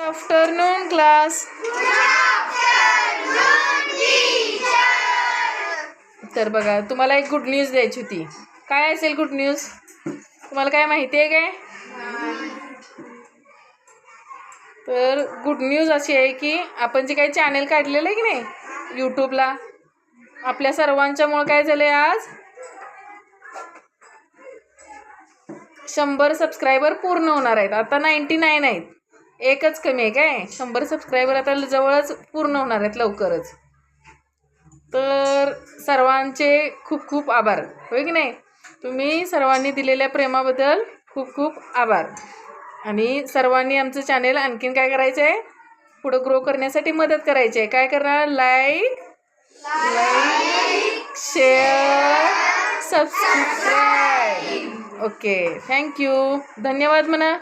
Afternoon class. तर बघा, तुम्हाला एक गुड न्यूज द्यायची होती. काय असेल गुड न्यूज? तुम्हाला काय माहिती आहे काय? तर गुड न्यूज अशी आहे की आपण जे काही चॅनल काढलेलं आहे की नाही यूट्यूबला, आपल्या सर्वांच्यामुळे काय झालंय, आज 100 सबस्क्रायबर पूर्ण होणार आहेत. आता 99 आहेत, एकच कमी आहे. काय 100 सबस्क्रायबर आता जवळच पूर्ण होणार आहेत लवकरच. तर सर्वांचे खूप खूप आभार, होय की नाही? तुम्ही सर्वांनी दिलेल्या प्रेमाबद्दल खूप खूप आभार. आणि सर्वांनी आमचं चॅनेल आणखीन काय करायचं आहे, पुढं ग्रो करण्यासाठी मदत करायची आहे. काय करणार? Like share subscribe. Okay, thank you, धन्यवाद म्हणा.